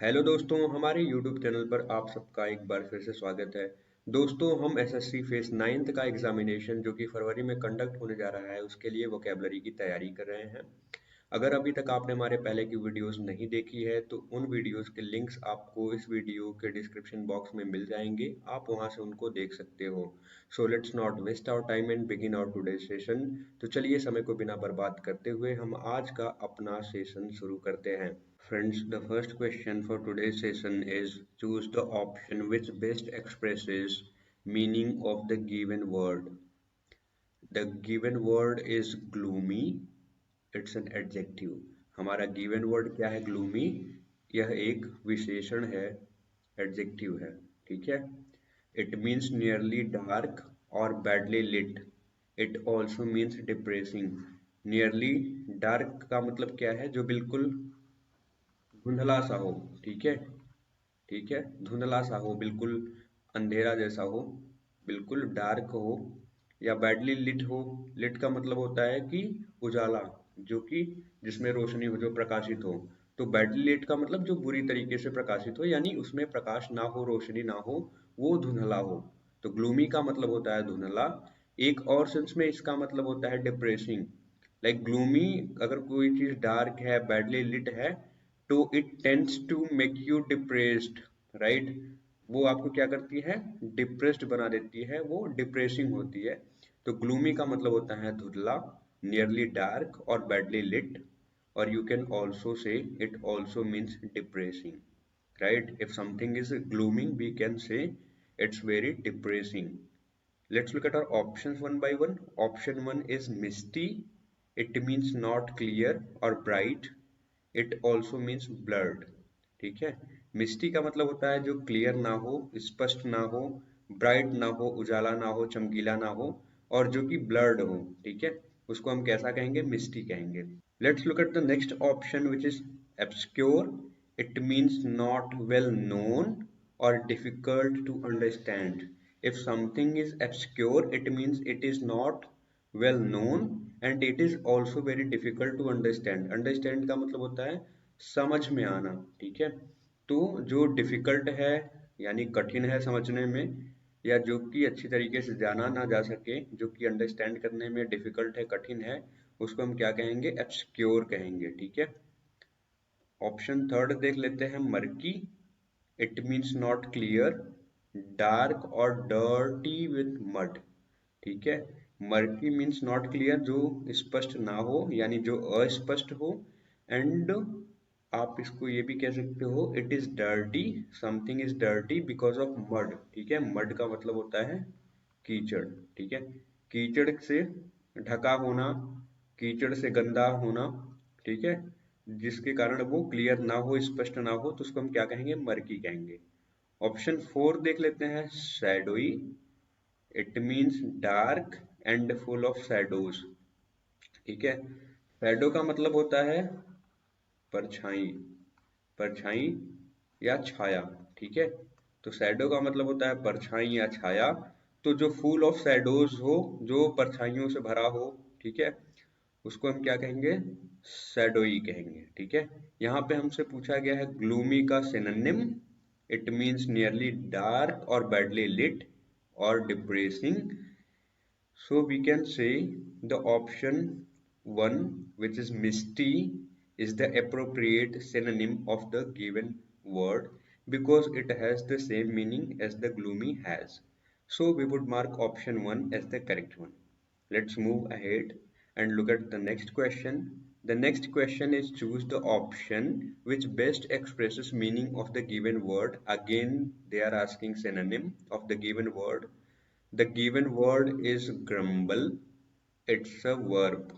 Hello दोस्तों, हमारे YouTube channel पर आप सबका एक बार फिर से स्वागत है। दोस्तों, हम एसएससी फेस 9th का एग्जामिनेशन जो कि फरवरी में कंडक्ट होने जा रहा है उसके लिए वोकेबलरी की तैयारी कर रहे हैं। अगर अभी तक आपने हमारे पहले की वीडियोस नहीं देखी है तो उन वीडियोस के लिंक्स आपको इस वीडियो के डिस्क्रिप्शन बॉक्स में मिल जाएंगे, आप वहां से उनको देख सकते हो। So let's not waste our time and begin our today session. तो चलिए समय को बिना बर्बाद करते हुए हम आज का अपना सेशन शुरू करते हैं। Friends, the first question for today's session is choose the option which best expresses meaning of the given word. The given word is gloomy. It's an adjective. हमारा given word क्या है? Gloomy. यह एक विशेषण है, adjective है, ठीक है। It means nearly dark or badly lit. It also means depressing. Nearly dark का मतलब क्या है? जो बिल्कुल धुंधला सा हो, ठीक है। ठीक है, धुंधला सा हो, बिल्कुल अंधेरा जैसा हो, बिल्कुल डार्क हो, या बैडली लिट हो। लिट का मतलब होता है कि उजाला, जो कि जिसमें रोशनी हो, जो प्रकाशित हो। तो बैडली लिट का मतलब जो बुरी तरीके से प्रकाशित हो, यानी उसमें प्रकाश ना हो, रोशनी ना हो, वो धुंधला हो। तो ग्लूमी का मतलब होता है धुंधला। एक और सेंस में इसका मतलब होता है डिप्रेसिंग। लाइक ग्लूमी, अगर कोई चीज डार्क है, बैडली लिट है, तो it tends to make you depressed, right. वो आपको क्या करती है? डिप्रेस्ड बना देती है, वो डिप्रेसिंग होती है। तो ग्लूमी का मतलब होता है धुंधला, नियरली डार्क और बैडली लिट। और you can also say it also means depressing, right? If something is glooming, we can say it's very depressing. Let's look at our options one by one. Option one is misty. It means not clear or bright. It also means blurred. ठीक है। मिस्टी का मतलब होता है जो clear ना हो, स्पष्ट ना हो, ब्राइट ना हो, उजाला ना हो, चमकीला ना हो, और जो कि ब्लर्ड हो, ठीक है। उसको हम कैसा कहेंगे? मिस्टी कहेंगे। Let's look at the next option, which is obscure. It means not well known or difficult to understand. If something is obscure, it means it is not well known and it is also very difficult to understand. Understand का मतलब होता है समझ में आना, ठीक है। तो जो डिफिकल्ट है यानी कठिन है समझने में, या जो कि अच्छी तरीके से जाना ना जा सके, जो कि अंडरस्टैंड करने में डिफिकल्ट है, कठिन है, उसको हम क्या कहेंगे? obscure कहेंगे, ठीक है। ऑप्शन थर्ड देख लेते हैं, murky. It means not clear, dark और डर्टी विथ मड, ठीक है। मर्की मीन्स नॉट क्लियर, जो स्पष्ट ना हो, यानी जो अस्पष्ट हो। एंड आप इसको ये भी कह सकते हो, it is dirty, something is dirty because of mud, ठीक है। मड का मतलब होता है कीचड़, ठीक है। कीचड़ से ढका होना, कीचड़ से गंदा होना, ठीक है, जिसके कारण वो क्लियर ना हो, स्पष्ट ना हो, तो उसको हम क्या कहेंगे? मर्की कहेंगे। ऑप्शन फोर देख लेते हैं, shadowy. It means dark and full of shadows, ठीक है। शैडो का मतलब होता है परछाई, परछाई या छाया, ठीक है। तो शैडो का मतलब होता है परछाई या छाया। तो जो फुल ऑफ शैडोज हो, जो परछाइयों से भरा हो, ठीक है, उसको हम क्या कहेंगे? शैडोई कहेंगे, ठीक है। यहाँ पे हमसे पूछा गया है ग्लूमी का synonym. It means nearly dark और बैडली लिट और depressing. So we can say the option one, which is misty, is the appropriate synonym of the given word because it has the same meaning as the gloomy has. So we would mark option one as the correct one. Let's move ahead and look at the next question. The next question is choose the option which best expresses meaning of the given word. Again, they are asking synonym of the given word. The given word is grumble. It's a verb.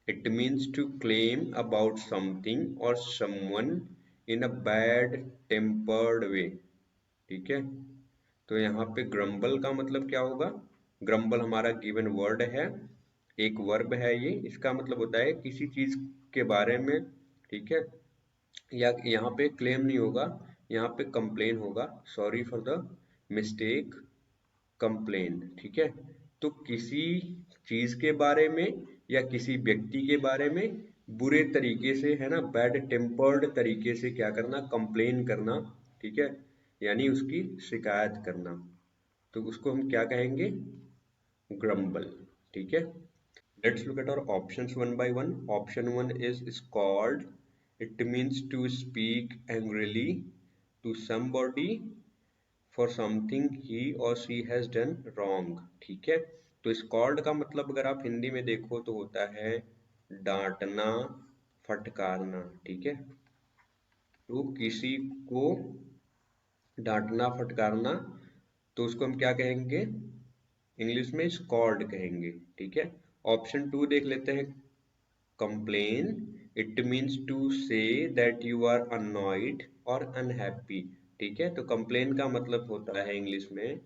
It means to claim about something or someone in a bad tempered way. ठीक है। तो यहाँ पे grumble का मतलब क्या होगा? Grumble हमारा गिवन वर्ड है, एक वर्ब है ये। इसका मतलब होता है किसी चीज के बारे में, ठीक है। या यहाँ पे क्लेम नहीं होगा, यहाँ पे कंप्लेन होगा। Sorry for the mistake, complain, ठीक है। तो किसी चीज के बारे में या किसी व्यक्ति के बारे में बुरे तरीके से, है ना, बैड टेम्पर्ड तरीके से क्या करना, कंप्लेन करना, ठीक है, यानी उसकी शिकायत करना, तो उसको हम क्या कहेंगे, ग्रम्बल, ठीक है। Let's look at our options one by one. Option one is scold. It means to speak angrily to somebody for something he or she has done wrong. ठीक है, तो scold का मतलब अगर आप हिंदी में देखो तो होता है डांटना, फटकारना, ठीक है। तो किसी को डांटना, फटकारना, तो उसको हम क्या कहेंगे, इंग्लिश में स्कॉल्ड कहेंगे, ठीक है। ऑप्शन टू देख लेते हैं, complain. It means to say that you are annoyed और unhappy, ठीक है। तो complain का मतलब होता है इंग्लिश में,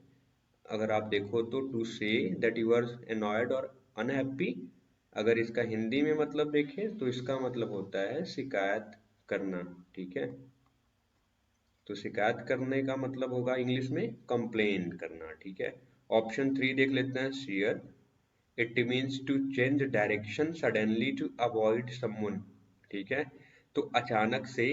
अगर आप देखो तो to say that you are annoyed और unhappy। अगर इसका हिंदी में मतलब देखें तो इसका मतलब होता है शिकायत करना, ठीक है। तो शिकायत करने का मतलब होगा इंग्लिश में कंप्लेन करना, ठीक है। ऑप्शन थ्री देख लेते हैं, swerve. It means to change direction suddenly to avoid someone, ठीक है। तो अचानक से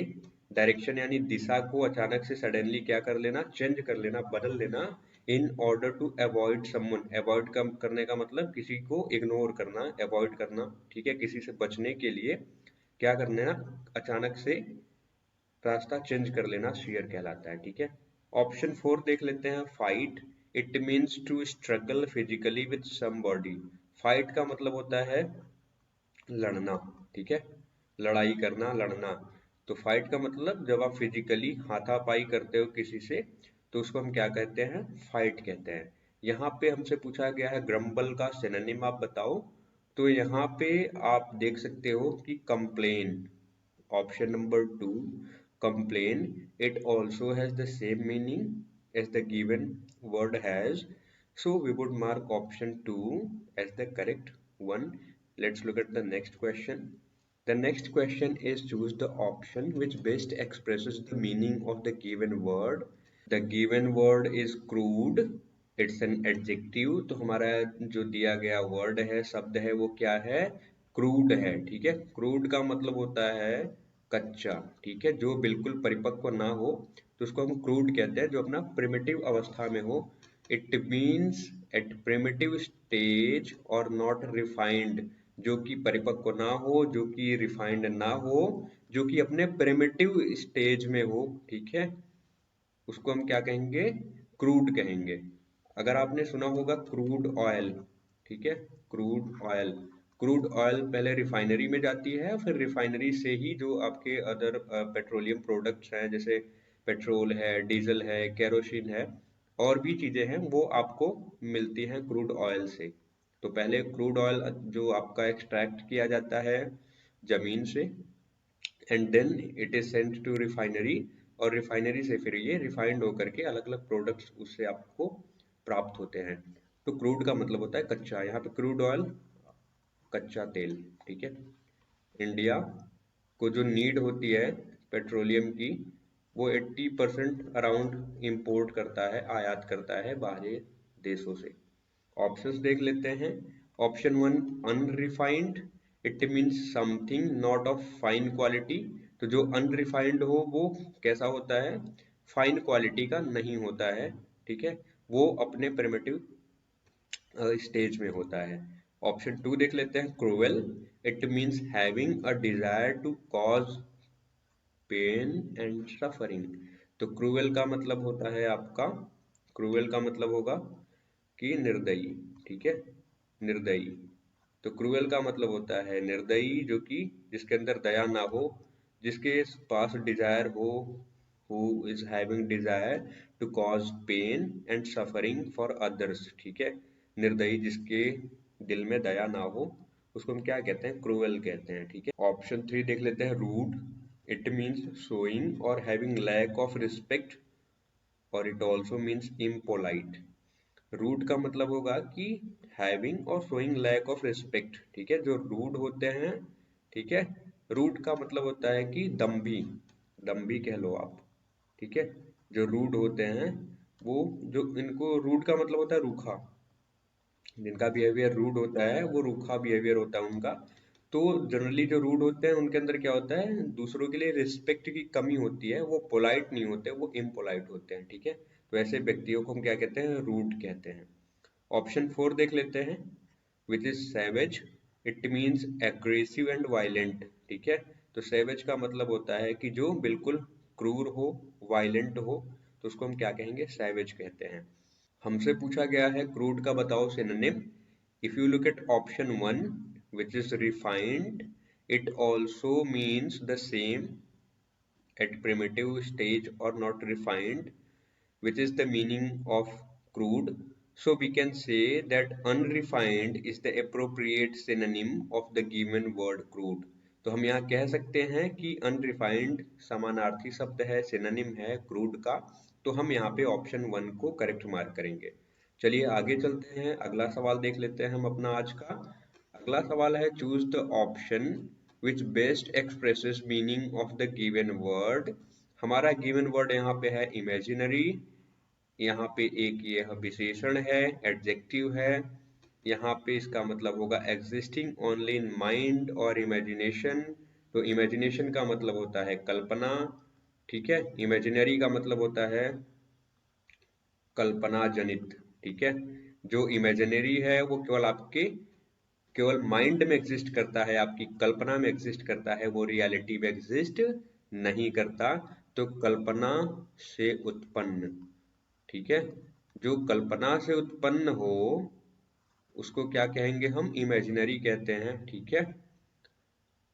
डायरेक्शन यानी दिशा को अचानक से सडनली क्या कर लेना, चेंज कर लेना, बदल लेना, in order to avoid someone. Avoid करने का मतलब किसी को इग्नोर करना, अवॉइड करना, ठीक है, किसी से बचने के लिए क्या करना ना, अचानक से रास्ता चेंज कर लेना शेयर कहलाता है, ठीक है। ऑप्शन फोर देख लेते हैं, fight. It means to struggle physically with somebody. Fight का मतलब होता है लड़ना, ठीक है, लड़ाई करना, लड़ना। तो फाइट का मतलब जब आप फिजिकली हाथापाई करते हो किसी से, तो उसको हम क्या कहते हैं, फाइट कहते हैं। यहाँ पे हमसे पूछा गया है ग्रम्बल का सिनोनिम आप बताओ, तो यहाँ पे आप देख सकते हो कि complain, option number 2, complain. It also has the same meaning as the given word has, so we would mark option 2 as the correct one. Let's look at the next question. The next question is choose the option which best expresses the meaning of the given word. The given word is crude. It's an adjective. तो हमारा जो दिया गया word है, शब्द है, वो क्या है, क्रूड है, ठीक है। क्रूड का मतलब होता है कच्चा, ठीक है, जो बिल्कुल परिपक्व ना हो, तो उसको हम क्रूड कहते हैं, जो अपना प्रिमिटिव अवस्था में हो। It means at primitive stage और नॉट रिफाइंड, जो कि परिपक्व ना हो, जो कि रिफाइंड ना हो, जो कि अपने प्रिमिटिव स्टेज में हो, ठीक है, उसको हम क्या कहेंगे, क्रूड कहेंगे। अगर आपने सुना होगा क्रूड ऑयल, ठीक है, क्रूड ऑयल, क्रूड ऑयल पहले रिफाइनरी में जाती है, फिर रिफाइनरी से ही जो आपके अदर पेट्रोलियम प्रोडक्ट्स हैं, जैसे पेट्रोल है, डीजल है, केरोसिन है, और भी चीजें हैं, वो आपको मिलती हैं क्रूड ऑयल से। तो पहले क्रूड ऑयल जो आपका एक्सट्रैक्ट किया जाता है जमीन से, and then it is sent to refinery, और रिफाइनरी से फिर ये रिफाइंड होकर के अलग अलग प्रोडक्ट्स उससे आपको प्राप्त होते हैं। तो क्रूड का मतलब होता है कच्चा, यहाँ पे क्रूड ऑयल कच्चा तेल, ठीक है। इंडिया को जो नीड होती है पेट्रोलियम की, वो 80% अराउंड इंपोर्ट करता है, आयात करता है बाहरी देशों से। ऑप्शंस देख लेते हैं। Option one, unrefined. It means something not of fine quality. तो जो अनरिफाइंड हो वो कैसा होता है, फाइन क्वालिटी का नहीं होता है, ठीक है, वो अपने प्रिमिटिव स्टेज में होता है। ऑप्शन टू देख लेते हैं, cruel. It means having a desire to cause pain and suffering. तो क्रूएल का मतलब होता है आपका, क्रूएल का मतलब होगा कि निर्दयी, ठीक है, निर्दयी। तो क्रूएल का मतलब होता है निर्दयी, जो कि जिसके अंदर दया ना हो, जिसके पास डिजायर हो, who is having desire to cause pain and suffering for others, ठीक है, निर्दयी जिसके दिल में दया ना हो, उसको हम क्या कहते हैं, क्रूएल कहते हैं, ठीक है। ऑप्शन थ्री देख लेते हैं, रूड। इट मीन्स शोइंग और हैविंग लैक ऑफ रिस्पेक्ट, और it also means impolite। Rude का मतलब होगा कि हैविंग और शोइंग लैक ऑफ रिस्पेक्ट, ठीक है, जो रूड होते हैं, ठीक है, रूड का मतलब होता है कि दम्भी, दम्भी कह लो आप, ठीक है। जो रूड होते हैं वो, जो इनको रूड का मतलब होता है रूखा, जिनका बिहेवियर रूड होता है वो रूखा बिहेवियर होता है उनका। तो जनरली जो रूड होते हैं उनके अंदर क्या होता है, दूसरों के लिए रिस्पेक्ट की कमी होती है, वो पोलाइट नहीं होते, वो इम्पोलाइट होते हैं, ठीक है। तो ऐसे व्यक्तियों को हम क्या कहते हैं, रूड कहते हैं। ऑप्शन 4 देख लेते हैं, which is savage. It means aggressive and violent, ठीक है। तो सैवेज का मतलब होता है कि जो बिल्कुल क्रूर हो, वायलेंट हो, तो उसको हम क्या कहेंगे, सैवेज कहते हैं। हमसे पूछा गया है क्रूड का बताओ synonym. If you look at option 1 which is refined, it also means the same at primitive stage or not refined, which is the meaning of crude. So we can say that unrefined is the appropriate synonym of the given word crude. तो हम यहाँ कह सकते हैं कि unrefined समानार्थी शब्द है, सिनोनिम है क्रूड का। तो हम यहाँ पे ऑप्शन 1 को करेक्ट मार्क करेंगे। चलिए आगे चलते हैं, अगला सवाल देख लेते हैं हम अपना आज का। अगला सवाल है, choose the option which best expresses meaning of the given word. हमारा गिवन वर्ड यहाँ पे है इमेजिनरी, यहाँ पे एक ये विशेषण है, एडजेक्टिव है। यहाँ पे इसका मतलब होगा एग्जिस्टिंग ओनली इन माइंड और इमेजिनेशन। तो इमेजिनेशन का मतलब होता है कल्पना, ठीक है। इमेजिनरी का मतलब होता है कल्पना जनित, ठीक है। जो इमेजिनरी है वो केवल आपके केवल माइंड में एग्जिस्ट करता है, आपकी कल्पना में एग्जिस्ट करता है, वो रियलिटी में एग्जिस्ट नहीं करता। तो कल्पना से उत्पन्न, ठीक है। जो कल्पना से उत्पन्न हो उसको क्या कहेंगे, हम इमेजिनरी कहते हैं, ठीक है।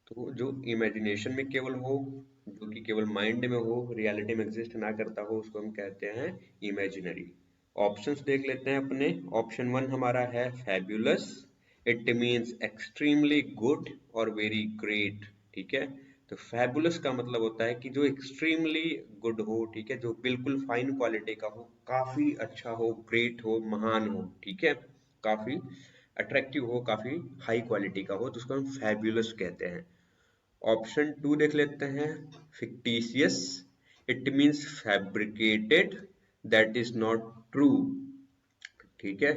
तो जो इमेजिनेशन में केवल हो, जो कि केवल माइंड में हो, रियलिटी में एग्जिस्ट ना करता हो, उसको हम कहते हैं इमेजिनरी। ऑप्शंस देख लेते हैं अपने। ऑप्शन 1 हमारा है fabulous. It means extremely good और वेरी ग्रेट, ठीक है। तो फैबुलस का मतलब होता है कि जो एक्सट्रीमली गुड हो, ठीक है, जो बिल्कुल फाइन क्वालिटी का हो, काफी अच्छा हो, ग्रेट हो, महान हो, ठीक है, काफी अट्रैक्टिव हो, काफी हाई क्वालिटी का हो, तो उसको हम फैबुलस कहते हैं। ऑप्शन 2 देख लेते हैं, fictitious. It means fabricated, that is not true, ठीक है।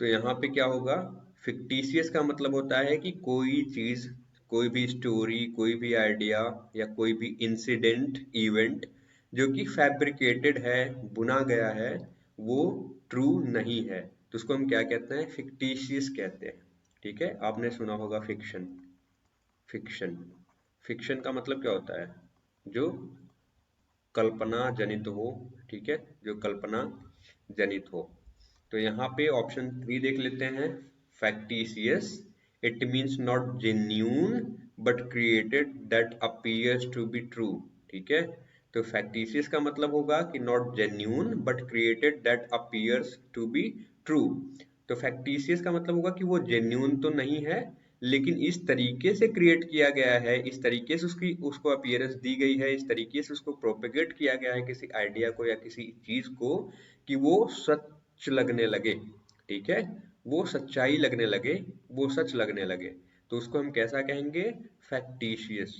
तो यहाँ पे क्या होगा, फिक्टिशियस का मतलब होता है कि कोई चीज, कोई भी स्टोरी, कोई भी आइडिया या कोई भी इंसिडेंट, इवेंट जो कि फैब्रिकेटेड है, बुना गया है, वो ट्रू नहीं है, तो उसको हम क्या कहते हैं, फिक्टिशियस कहते हैं, ठीक है। आपने सुना होगा फिक्शन। फिक्शन फिक्शन का मतलब क्या होता है, जो कल्पना जनित हो, ठीक है, जो कल्पना जनित हो। तो यहाँ पे ऑप्शन 3 देख लेते हैं, factitious. It means not genuine but created that appears to be true, ठीक है। तो फैक्टिशियस का मतलब होगा कि not genuine but created that appears to be true. तो फैक्टिशियस का मतलब होगा कि वो जेन्यून तो नहीं है, लेकिन इस तरीके से क्रिएट किया गया है, इस तरीके से उसकी उसको अपीयरेंस दी गई है, इस तरीके से उसको प्रोपेगेट किया गया है किसी आइडिया को या किसी चीज को, कि वो सच लगने लगे, ठीक है, वो सच्चाई लगने लगे, वो सच लगने लगे। तो उसको हम कैसा कहेंगे, फैक्टिशियस।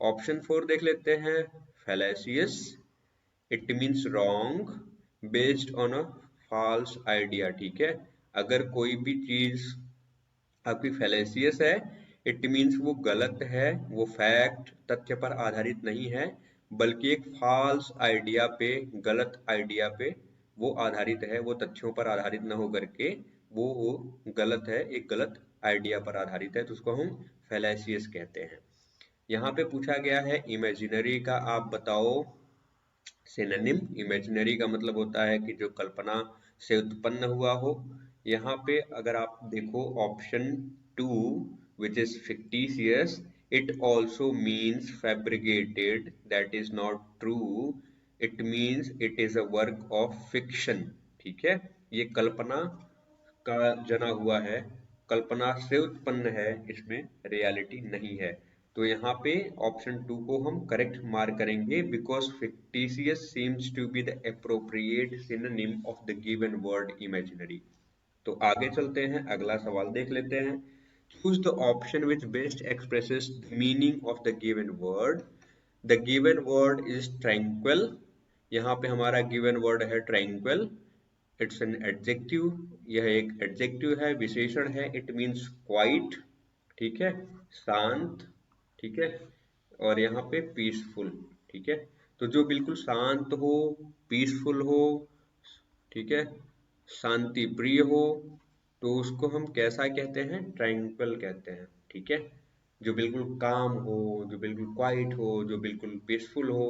ऑप्शन 4 देख लेते हैं, fallacious. It means wrong based on a false idea, ठीक है। अगर कोई भी चीज आपकी फैलेसियस है, इट मीन्स वो गलत है, वो फैक्ट, तथ्य पर आधारित नहीं है, बल्कि एक फॉल्स आइडिया पे, गलत आइडिया पे वो आधारित है, वो तथ्यों पर आधारित न होकर के वो गलत है, एक गलत आइडिया पर आधारित है, तो उसको हम फैलेसियस कहते हैं। यहाँ पे पूछा गया है इमेजिनरी का आप बताओ सिनोनिम। इमेजिनरी का मतलब होता है कि जो कल्पना से उत्पन्न हुआ हो। यहाँ पे अगर आप देखो option 2 which is fictitious, it also means fabricated, that is not true. It means it is a work of fiction, ठीक है। ये कल्पना का जना हुआ है, कल्पना से उत्पन्न है, इसमें रियलिटी नहीं है। तो यहाँ पे ऑप्शन 2 को हम करेक्ट मार्क करेंगे, because fictitious seems to be the appropriate synonym of the given word imaginary. तो आगे चलते हैं, अगला सवाल देख लेते हैं। Choose the option which best expresses the meaning of the given word. The given word is tranquil. यहाँ पे हमारा गिवन वर्ड है ट्रैंक्विल। इट्स एन एडजेक्टिव, यह एक एडजेक्टिव है, विशेषण है। इट मीन्स क्वाइट, ठीक है, शांत, ठीक है, और यहाँ पे पीसफुल, ठीक है। तो जो बिल्कुल शांत हो, पीसफुल हो, ठीक है, शांति प्रिय हो, तो उसको हम कैसा कहते हैं, ट्रैंक्विल कहते हैं, ठीक है। जो बिल्कुल काम हो, जो बिल्कुल क्वाइट हो, जो बिल्कुल पीसफुल हो,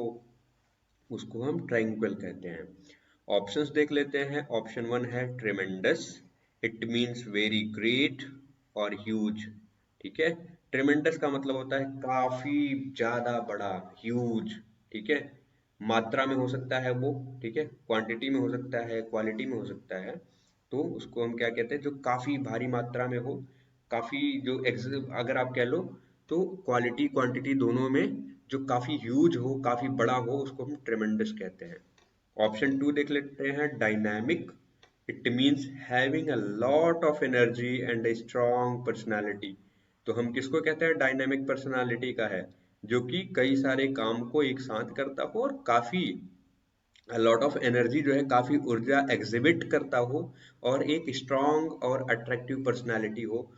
उसको हम ट्रैंक्विल कहते हैं। ऑप्शंस देख लेते हैं। ऑप्शन वन है ट्रेमेंडस, इट मीन्स वेरी ग्रेट और ह्यूज, ठीक है। ट्रेमेंडस का मतलब होता है काफी ज्यादा बड़ा, ह्यूज, ठीक है। मात्रा में हो सकता है वो, ठीक है, क्वांटिटी में हो सकता है, क्वालिटी में हो सकता है। तो उसको हम क्या कहते हैं, जो काफी भारी मात्रा में हो, काफी जो अगर आप कह लो तो क्वालिटी क्वांटिटी दोनों में जो काफी ह्यूज हो, काफी बड़ा हो, उसको हम ट्रेमेंडस कहते हैं। ऑप्शन टू देख लेते हैं, dynamic, it means having a lot of energy and a strong personality. तो हम किसको कहते हैं, डायनामिक पर्सनालिटी का है, जो कि कई सारे काम को एक साथ करता हो और काफी लॉट ऑफ एनर्जी जो है, काफी ऊर्जा एग्जिबिट करता हो, और एक स्ट्रॉन्ग और अट्रैक्टिव पर्सनालिटी हो,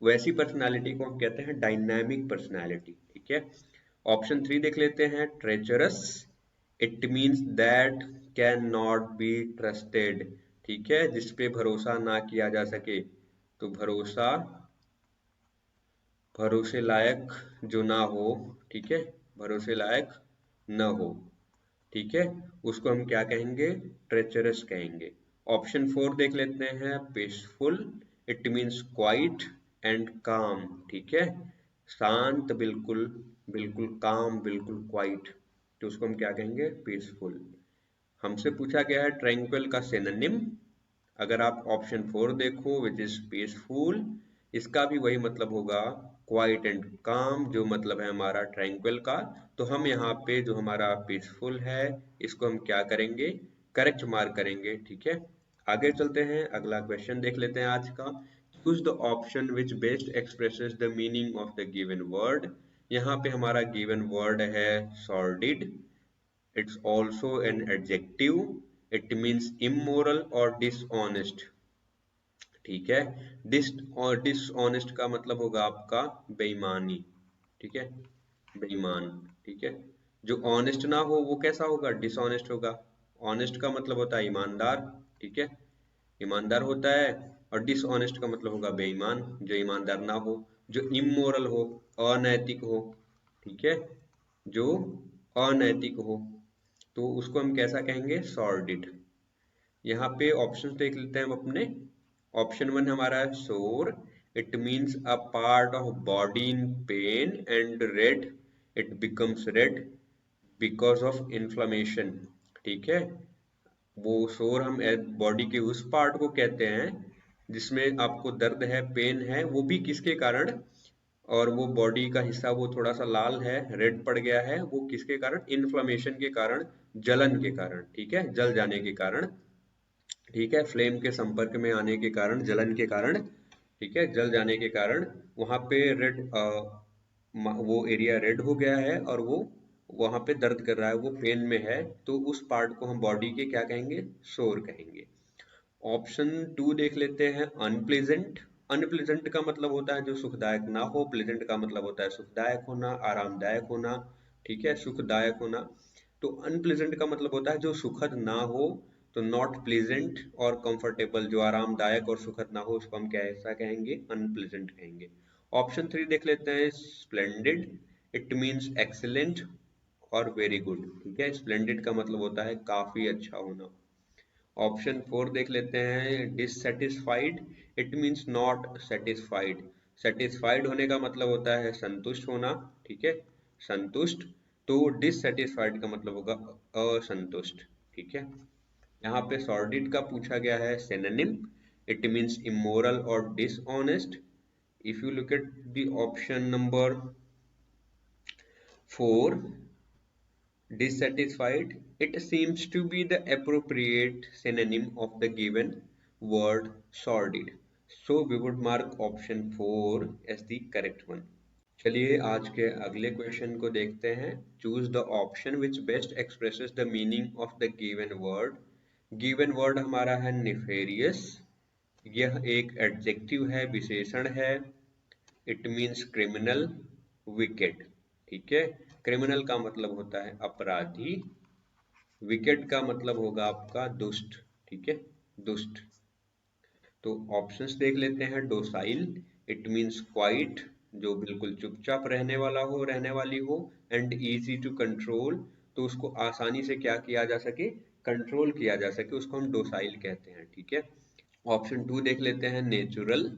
वैसी पर्सनालिटी को हम कहते हैं डायनामिक पर्सनालिटी, ठीक है। ऑप्शन थ्री देख लेते हैं, treacherous, it means that can not be trusted, ठीक है, जिसपे भरोसा ना किया जा सके। तो भरोसा, भरोसे लायक जो ना हो, ठीक है, भरोसे लायक न हो, ठीक है, उसको हम क्या कहेंगे, ट्रेचरस कहेंगे। ऑप्शन फोर देख लेते हैं, peaceful, it means quiet and काम, ठीक है, शांत, बिल्कुल, बिल्कुल काम, बिल्कुल क्वाइट, तो उसको हम क्या कहेंगे, पीसफुल। हमसे पूछा गया है ट्रैंक्विल का सिनोनिम। अगर आप ऑप्शन फोर देखो, विच इज पीसफुल, इसका भी वही मतलब होगा, क्वाइट एंड काम, जो मतलब है हमारा ट्रैंक्विल का। तो हम यहाँ पे जो हमारा पीसफुल है, इसको हम क्या करेंगे, करेक्ट मार्क करेंगे, ठीक है। आगे चलते हैं, अगला क्वेश्चन देख लेते हैं आज का। Choose the option which best expresses the meaning of the given word. यहाँ पे हमारा गिवन वर्ड है sordid, it's also an adjective, it means immoral or dishonest, ठीक है। डिस और डिसऑनेस्ट का मतलब होगा आपका बेईमानी, ठीक है, बेईमान, ठीक है। जो ऑनेस्ट ना हो वो कैसा होगा, डिसऑनेस्ट होगा। ऑनेस्ट का मतलब होता है ईमानदार, ठीक है, ईमानदार होता है। और डिसऑनेस्ट का मतलब होगा बेईमान, जो ईमानदार ना हो, जो इमोरल हो, अनैतिक हो, ठीक है, जो अनैतिक हो, तो उसको हम कैसा कहेंगे, सॉर्डिड। यहाँ पे ऑप्शंस देख लेते हैं हम अपने। ऑप्शन वन हमारा है सोर, it means a part of body in pen and red, it becomes red because of inflammation, ठीक है। वो सोर हम बॉडी के उस पार्ट को कहते हैं जिसमें आपको दर्द है, पेन है, वो भी किसके कारण, और वो बॉडी का हिस्सा वो थोड़ा सा लाल है, रेड पड़ गया है, वो किसके कारण, इन्फ्लामेशन के कारण, जलन के कारण, ठीक है, जल जाने के कारण, ठीक है, फ्लेम के संपर्क में आने के कारण, जलन के कारण, ठीक है, जल जाने के कारण वहां पे रेड, वो एरिया रेड हो गया है और वो वहां पे दर्द कर रहा है, वो पेन में है, तो उस पार्ट को हम बॉडी के क्या कहेंगे, सोर कहेंगे। ऑप्शन टू देख लेते हैं, अनप्लेजेंट। अनप्लेजेंट का मतलब होता है जो सुखदायक ना हो, प्लेजेंट का मतलब होता है सुखदायक होना, आरामदायक होना, ठीक है, सुखदायक होना। तो अनप्लेजेंट का मतलब होता है जो सुखद ना हो, तो नॉट प्लेजेंट, और कंफर्टेबल, जो आरामदायक और सुखद ना हो, उसको हम कैसा कहेंगे, अनप्लेजेंट कहेंगे। ऑप्शन थ्री देख लेते हैं, स्प्लेंडेड, इट मीन्स एक्सीलेंट और वेरी गुड, ठीक है, स्प्लेंडेड का मतलब होता है काफी अच्छा होना। ऑप्शन फोर देख लेते हैं, dissatisfied, it means not satisfied. Satisfied होने का मतलब होता है संतुष्ट होना, ठीक है, संतुष्ट। तो डिससेटिस्फाइड का मतलब होगा असंतुष्ट, ठीक है। यहाँ पे सॉर्डिड का पूछा गया है सिनोनिम, इट मीन्स इमोरल और dishonest. If you look at the option number four, dissatisfied, it seems to be the appropriate synonym of the given word sordid. So we would mark option 4 as the correct one. चलिए आज के अगले question को देखते हैं। Choose the option which best expresses the meaning of the given word. Given word हमारा है nefarious, यह एक एडजेक्टिव है, विशेषण है, इट मीन्स क्रिमिनल, विकेड। ठीक है, क्रिमिनल का मतलब होता है अपराधी, विकेड का मतलब होगा आपका दुष्ट। ठीक है, दुष्ट। तो ऑप्शंस देख लेते हैं। डोसाइल, इट मीन्स क्वाइट, जो बिल्कुल चुपचाप रहने वाला हो, रहने वाली हो। एंड इजी टू कंट्रोल, तो उसको आसानी से क्या किया जा सके, कंट्रोल किया जा सके, उसको हम डोसाइल कहते हैं। ठीक है। ऑप्शन टू देख लेते हैं। Natural,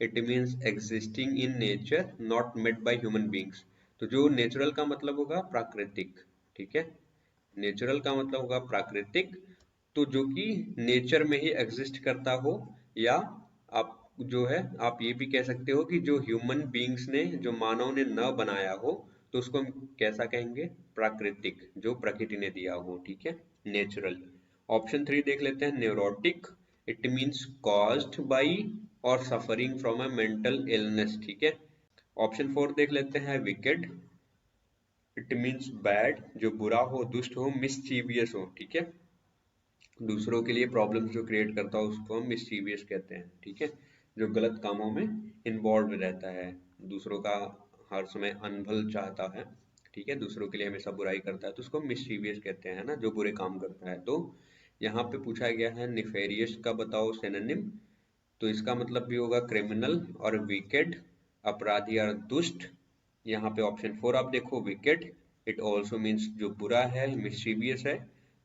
it means existing in nature, not made by human beings. तो जो नेचुरल का मतलब होगा प्राकृतिक। ठीक है, नेचुरल का मतलब होगा प्राकृतिक, तो जो कि नेचर में ही एग्जिस्ट करता हो, या आप जो है आप ये भी कह सकते हो कि जो ह्यूमन बीइंग्स ने, जो मानव ने न बनाया हो, तो उसको हम कैसा कहेंगे, प्राकृतिक, जो प्रकृति ने दिया हो। ठीक है, नेचुरल। ऑप्शन थ्री देख लेते हैं। Neurotic, it means caused by or suffering from a mental illness. ठीक है। ऑप्शन फोर देख लेते हैं। विकेड, इट मीन्स बैड, जो बुरा हो, दुष्ट हो, मिसचीवियस हो। ठीक है, दूसरों के लिए प्रॉब्लम्स जो क्रिएट करता हो उसको हम मिसचीवियस कहते हैं। ठीक है, जो गलत कामों में इन्वॉल्व रहता है, दूसरों का हर समय अनभल चाहता है। ठीक है, दूसरों के लिए हमेशा बुराई करता है, तो उसको मिसचीवियस कहते हैं ना, जो बुरे काम करता है। तो यहाँ पे पूछा गया है निफेरियस का बताओ सिनोनिम, तो इसका मतलब भी होगा क्रिमिनल और विकेड, अपराधी और दुष्ट। यहाँ पे ऑप्शन फोर आप देखो, विकेड, इट ऑल्सो मीन्स जो बुरा है, मिस्चीवियस है।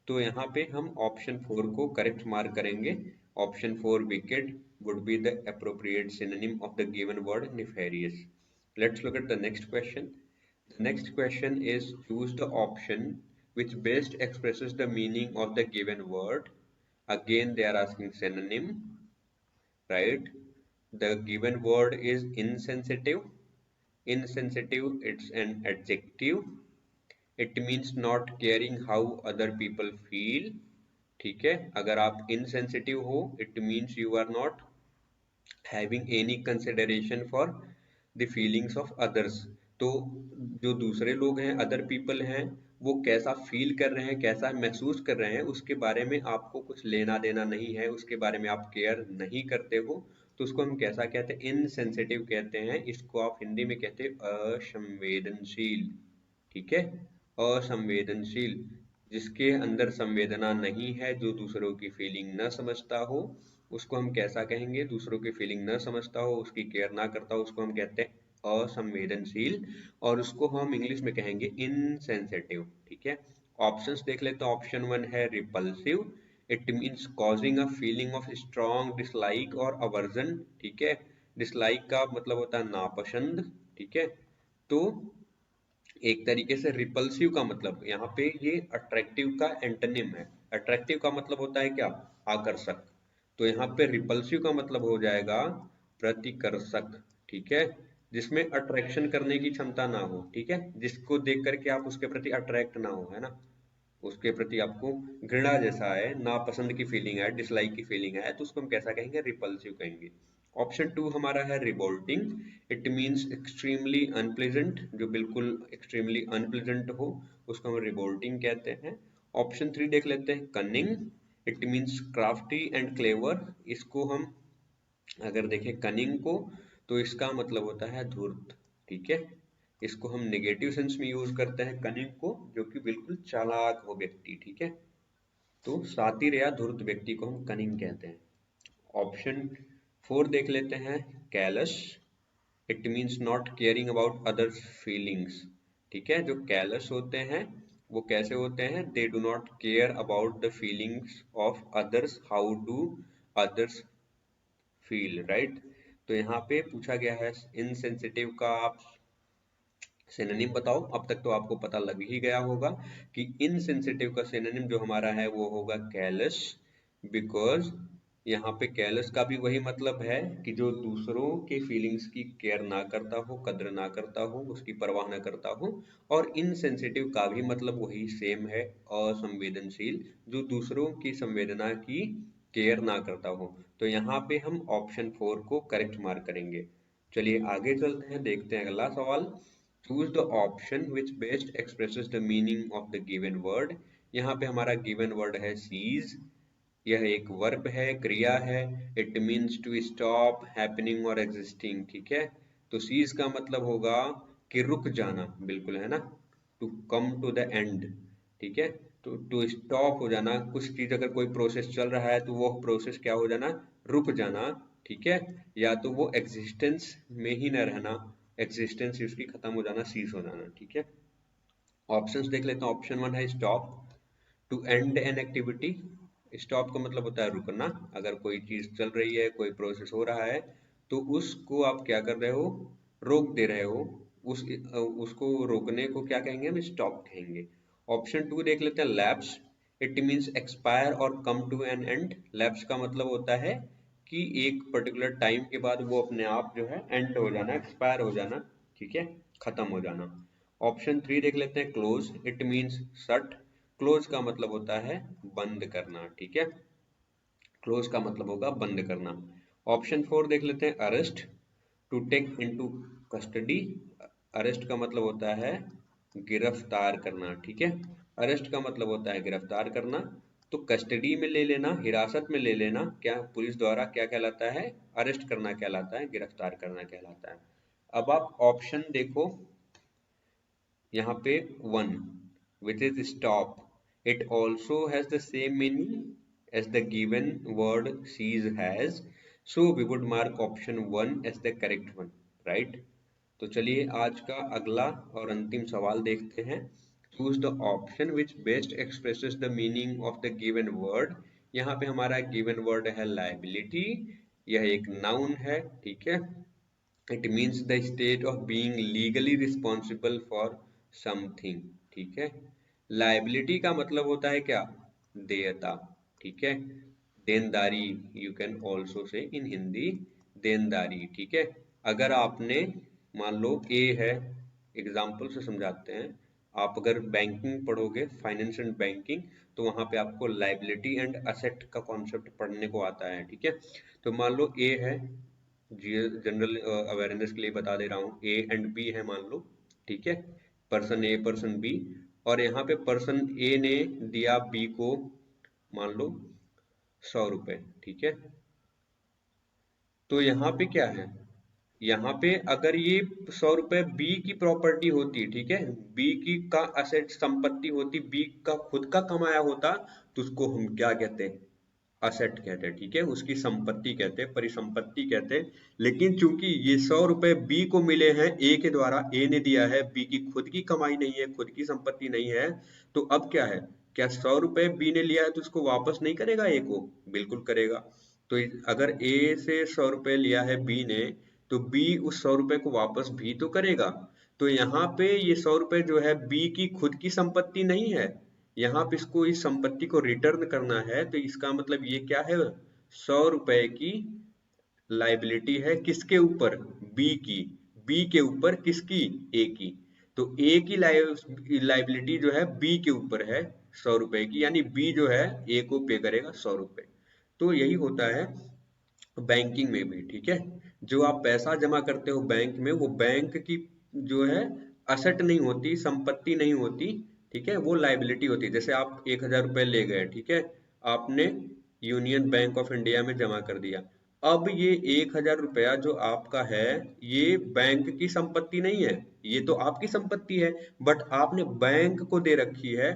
तो यहाँ पे हम ऑप्शन फोर को करेक्ट मार्क करेंगे। Option four wicked would be the appropriate synonym of the given word nefarious. Let's look at the next question. The next question is choose the option which best expresses the meaning of the given word. Again, they are asking synonym, right? The given word is insensitive. Insensitive, it's an adjective. It means not caring how other people feel. ठीक है, अगर आप insensitive हो, it means you are not having any consideration for the feelings of others। तो जो दूसरे लोग हैं, अदर पीपल हैं, वो कैसा फील कर रहे हैं, कैसा महसूस कर रहे हैं, उसके बारे में आपको कुछ लेना देना नहीं है, उसके बारे में आप केयर नहीं करते हो, तो उसको हम कैसा कहते हैं, इनसेंसिटिव कहते हैं। इसको आप हिंदी में कहते हैं असंवेदनशील। ठीक है, असंवेदनशील, जिसके अंदर संवेदना नहीं है, जो दूसरों की फीलिंग न समझता हो, उसको हम कैसा कहेंगे, दूसरों की फीलिंग न समझता हो, उसकी केयर ना करता हो, उसको हम कहते हैं असंवेदनशील, और उसको हम इंग्लिश में कहेंगे इनसेंसिटिव। ठीक है। ऑप्शंस देख लेते हैं। ऑप्शन वन है repulsive, it means causing a feeling of strong dislike और अवर्जन। ठीक है, डिसलाइक का मतलब होता है नापसंद। ठीक है, तो एक तरीके से रिपल्सिव का मतलब यहाँ पे ये अट्रैक्टिव का एंटोनिम है। अट्रैक्टिव का मतलब होता है क्या, आकर्षक, तो यहाँ पे रिपल्सिव का मतलब हो जाएगा प्रतिकर्षक। ठीक है, जिसमें अट्रैक्शन करने की क्षमता ना हो। ठीक है, जिसको देख करके आप उसके प्रति अट्रैक्ट ना हो, है ना, उसके प्रति आपको घृणा जैसा है, नापसंद की फीलिंग है, डिसलाइक की फीलिंग है, तो उसको हम कैसा कहेंगे, रिपल्सिव कहेंगे। ऑप्शन टू हमारा है revolting, it means extremely unpleasant, जो बिल्कुल एक्सट्रीमली अनप्लेजेंट हो, उसको हम रिवोल्टिंग कहते हैं। ऑप्शन थ्री देख लेते हैं। Cunning, it means crafty and clever, इसको हम अगर देखें कनिंग को, तो इसका मतलब होता है धूर्त। ठीक है, इसको हम नेगेटिव सेंस में यूज करते हैं कनिंग को, जो कि बिल्कुल चालाक हो व्यक्ति। ठीक है, तो शातिर या धूर्त व्यक्ति को हम कनिंग कहते हैं। ऑप्शन फोर देख लेते हैं। Callus, it means not caring about others feelings. ठीक है, जो कैलस होते हैं वो कैसे होते हैं, they do not care about the feelings of others, how do others feel, right. तो यहाँ पे पूछा गया है इनसेंसिटिव का आप सिनोनिम बताओ। अब तक तो आपको पता लग ही गया होगा कि इनसेंसिटिव का सिनोनिम जो हमारा है वो होगा कैलस, बिकॉज यहाँ पे कैलस का भी वही मतलब है कि जो दूसरों के फीलिंग्स की केयर ना करता हो, कद्र ना करता हो, उसकी परवाह ना करता हो। और इनसेंसिटिव का भी मतलब वही सेम है, असंवेदनशील, जो दूसरों की संवेदना की केयर ना करता हो। तो यहाँ पे हम ऑप्शन फोर को करेक्ट मार्क करेंगे। चलिए आगे चलते हैं, देखते हैं अगला सवाल। Choose the option which best expresses the meaning of the given word. यहाँ पे हमारा गिवन वर्ड है सीज, यह एक वर्ब है, क्रिया है। It means to stop happening और एग्जिस्टिंग। ठीक है, तो सीज का मतलब होगा कि रुक जाना, बिल्कुल, है ना, to come to the end, ठीक है। तो टू स्टॉप हो जाना, कुछ चीज अगर कोई प्रोसेस चल रहा है तो वो प्रोसेस क्या हो जाना, रुक जाना, ठीक है। या तो वो एग्जिस्टेंस में ही न रहना, एग्जिस्टेंस उसकी खत्म हो जाना, सीज हो जाना, ठीक है। ऑप्शंस देख लेते हैं। ऑप्शन वन है stop, to end an activity. Stop का मतलब होता है रुकना, अगर कोई चीज चल रही है, कोई प्रोसेस हो रहा है तो उसको आप क्या कर रहे हो, रोक दे रहे हो, उसको रोकने को क्या कहेंगे, हम स्टॉप कहेंगे। ऑप्शन टू देख लेते हैं, लैप्स। इट मीन्स एक्सपायर और come to an end. Lapse का मतलब होता है कि एक पर्टिकुलर टाइम के बाद वो अपने आप जो है एंड हो जाना, एक्सपायर हो जाना, ठीक है, खत्म हो जाना। ऑप्शन थ्री देख लेते हैं, close. It means shut. Close का मतलब होता है बंद करना, ठीक है, क्लोज का मतलब होगा बंद करना। ऑप्शन फोर देख लेते हैं, arrest, to take into custody. Arrest का मतलब होता है गिरफ्तार करना, ठीक है, अरेस्ट का मतलब होता है गिरफ्तार करना। तो कस्टडी में ले लेना, हिरासत में ले लेना, क्या पुलिस द्वारा क्या कहलाता है, अरेस्ट करना कहलाता है, गिरफ्तार करना कहलाता है। अब आप ऑप्शन देखो, यहाँ पे one, which is stop, it also has the same meaning as the given word seize has, so we would mark option one as the correct one, right? तो चलिए आज का अगला और अंतिम सवाल देखते हैं। Choose the option which best expresses the meaning of the given word. यहाँ पे हमारा गिवन वर्ड है लाइबिलिटी, यह एक नाउन है, ठीक है। It means the state of being legally responsible for something, ठीक है। लाइबिलिटी का मतलब होता है क्या, देयता, ठीक है, देनदारी, यू कैन ऑल्सो से इन हिंदी देनदारी, ठीक है। अगर आपने, मान लो ए है, एग्जाम्पल से समझाते हैं, आप अगर बैंकिंग पढ़ोगे, फाइनेंस एंड बैंकिंग, तो वहां पे आपको लाइबिलिटी एंड असेट का कॉन्सेप्ट पढ़ने को आता है, ठीक है। तो मान लो ए है, जनरल अवेयरनेस के लिए बता दे रहा हूँ, ए एंड बी है मान लो, ठीक है, पर्सन ए पर्सन बी, और यहाँ पे पर्सन ए ने दिया बी को मान लो 100 रुपए, ठीक है। तो यहाँ पे क्या है, यहाँ पे अगर ये 100 रुपए बी की प्रॉपर्टी होती, ठीक है, बी की का असेट संपत्ति होती, बी का खुद का कमाया होता, तो उसको हम क्या कहते हैं, असेट कहते हैं, ठीक है, उसकी संपत्ति कहते हैं, परिसंपत्ति कहते हैं। लेकिन चूंकि ये 100 रुपए बी को मिले हैं ए के द्वारा, ए ने दिया है, बी की खुद की कमाई नहीं है, खुद की संपत्ति नहीं है, तो अब क्या है, क्या 100 रुपए बी ने लिया है तो उसको वापस नहीं करेगा ए को, बिल्कुल करेगा। तो अगर ए से 100 रुपए लिया है बी ने, तो बी उस 100 रुपए को वापस भी तो करेगा। तो यहाँ पे ये 100 रुपए जो है बी की खुद की संपत्ति नहीं है, यहाँ पे इसको इस संपत्ति को रिटर्न करना है, तो इसका मतलब ये क्या है, 100 रुपए की लाइबिलिटी है किसके ऊपर, बी की, बी के ऊपर किसकी, ए की। तो ए की लाइबिलिटी जो है बी के ऊपर है 100 रुपए की, यानी बी जो है ए को पे करेगा 100 रुपए। तो यही होता है बैंकिंग में भी, ठीक है। जो आप पैसा जमा करते हो बैंक में, वो बैंक की जो है असेट नहीं होती, संपत्ति नहीं होती, ठीक है, वो लाइबिलिटी होती है। जैसे आप 1,000 रुपए ले गए, ठीक है, आपने यूनियन बैंक ऑफ इंडिया में जमा कर दिया। अब ये 1,000 रुपया जो आपका है, ये बैंक की संपत्ति नहीं है, ये तो आपकी संपत्ति है, बट आपने बैंक को दे रखी है,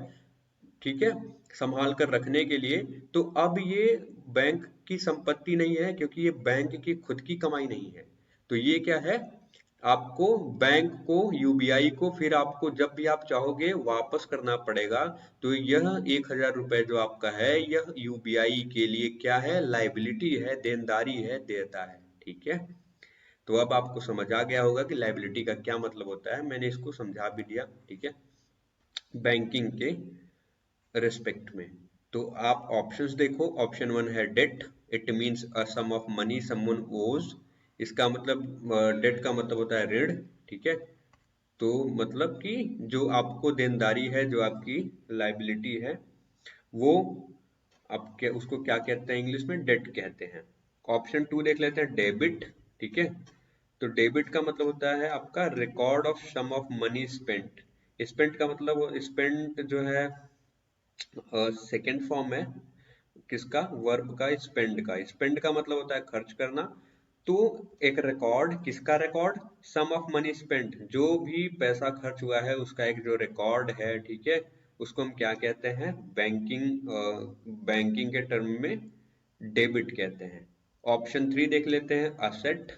ठीक है, संभाल कर रखने के लिए। तो अब ये बैंक की संपत्ति नहीं है, क्योंकि ये बैंक की खुद की कमाई नहीं है। तो ये क्या है, आपको बैंक को, यूबीआई को, फिर आपको जब भी आप चाहोगे वापस करना पड़ेगा। तो यह 1,000 रुपए जो आपका है, यह यूबीआई के लिए क्या है, लाइबिलिटी है, देनदारी है, देयता है, ठीक है। तो अब आपको समझ आ गया होगा कि लाइबिलिटी का क्या मतलब होता है, मैंने इसको समझा भी दिया, ठीक है, बैंकिंग के रिस्पेक्ट में। तो आप ऑप्शंस देखो, ऑप्शन वन है debt. It means a sum of money someone owes. इसका मतलब, डेट का मतलब होता है ऋण, ठीक है। तो मतलब कि जो आपको देनदारी है, जो आपकी लाइबिलिटी है, वो आप क्या, उसको क्या कहते हैं इंग्लिश में, डेट कहते हैं। ऑप्शन टू देख लेते हैं, डेबिट, ठीक है। तो डेबिट का मतलब होता है आपका record of sum of money spent. Spent का मतलब, स्पेंट जो है सेकेंड फॉर्म है किसका, वर्ब का, स्पेंड का। स्पेंड का मतलब होता है खर्च करना, तो एक रिकॉर्ड, किसका record? Sum of money spent, जो भी पैसा खर्च हुआ है उसका एक जो रिकॉर्ड है, ठीक है, उसको हम क्या कहते हैं? बैंकिंग के टर्म में डेबिट कहते हैं। ऑप्शन 3 देख लेते हैं, असेट।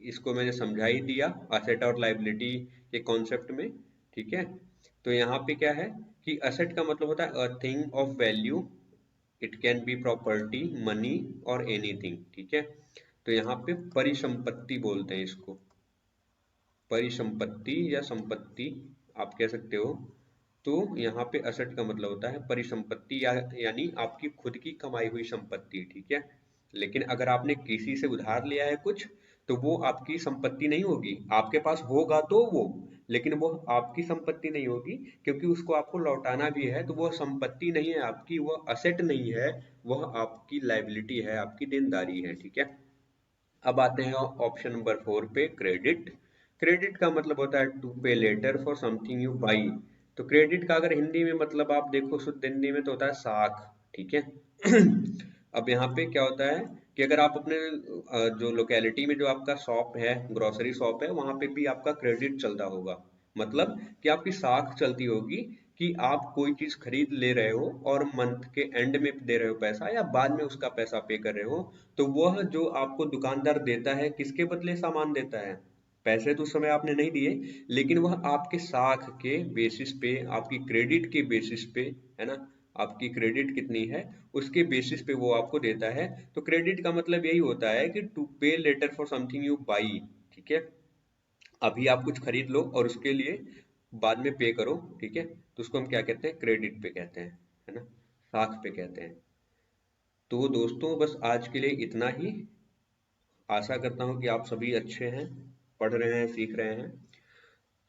इसको मैंने समझा ही दिया, असेट और लाइबिलिटी के कॉन्सेप्ट में, ठीक है। तो यहाँ पे क्या है कि असेट का मतलब होता है a thing of value, it can be property, money और एनीथिंग, ठीक है। तो यहाँ पे परिसंपत्ति बोलते हैं इसको, परिसंपत्ति या संपत्ति आप कह सकते हो। तो यहाँ पे असेट का मतलब होता है परिसंपत्ति यानी आपकी खुद की कमाई हुई संपत्ति, ठीक है। लेकिन अगर आपने किसी से उधार लिया है कुछ, तो वो आपकी संपत्ति नहीं होगी, आपके पास होगा तो वो, लेकिन वो आपकी संपत्ति नहीं होगी, क्योंकि उसको आपको लौटाना भी है, तो वो संपत्ति नहीं है आपकी, वो असेट नहीं है, वह आपकी लाइबिलिटी है, आपकी देनदारी है, ठीक है। अब आते हैं ऑप्शन नंबर 4 पे, क्रेडिट। क्रेडिट का मतलब होता है to pay later for something you buy. तो क्रेडिट का अगर हिंदी में मतलब आप देखो, शुद्ध हिंदी में तो होता है साख, ठीक है। अब यहाँ पे क्या होता है कि अगर आप अपने जो लोकेलिटी में जो आपका शॉप है, ग्रोसरी शॉप है, वहां पे भी आपका क्रेडिट चलता होगा। मतलब कि आपकी साख चलती होगी कि आप कोई चीज खरीद ले रहे हो और मंथ के एंड में दे रहे हो पैसा, या बाद में उसका पैसा पे कर रहे हो, तो वह जो आपको दुकानदार देता है, किसके बदले सामान देता है? पैसे तो उस समय आपने नहीं दिए, लेकिन वह आपके साख के बेसिस पे, आपकी क्रेडिट के बेसिस पे, है ना, आपकी क्रेडिट कितनी है उसके बेसिस पे वो आपको देता है। तो क्रेडिट का मतलब यही होता है कि to pay later for something you buy, ठीक है। अभी आप कुछ खरीद लो और उसके लिए बाद में पे करो, ठीक है, तो उसको हम क्या कहते हैं? क्रेडिट पे कहते हैं, है ना, साख पे कहते हैं। तो दोस्तों बस आज के लिए इतना ही। आशा करता हूँ कि आप सभी अच्छे हैं, पढ़ रहे हैं, सीख रहे हैं।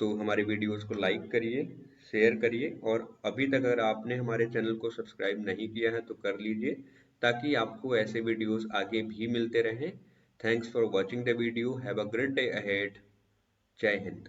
तो हमारे वीडियोस को लाइक करिए, शेयर करिए, और अभी तक अगर आपने हमारे चैनल को सब्सक्राइब नहीं किया है तो कर लीजिए, ताकि आपको ऐसे वीडियोस आगे भी मिलते रहें। Thanks for watching the video, have a great day ahead. जय हिंद।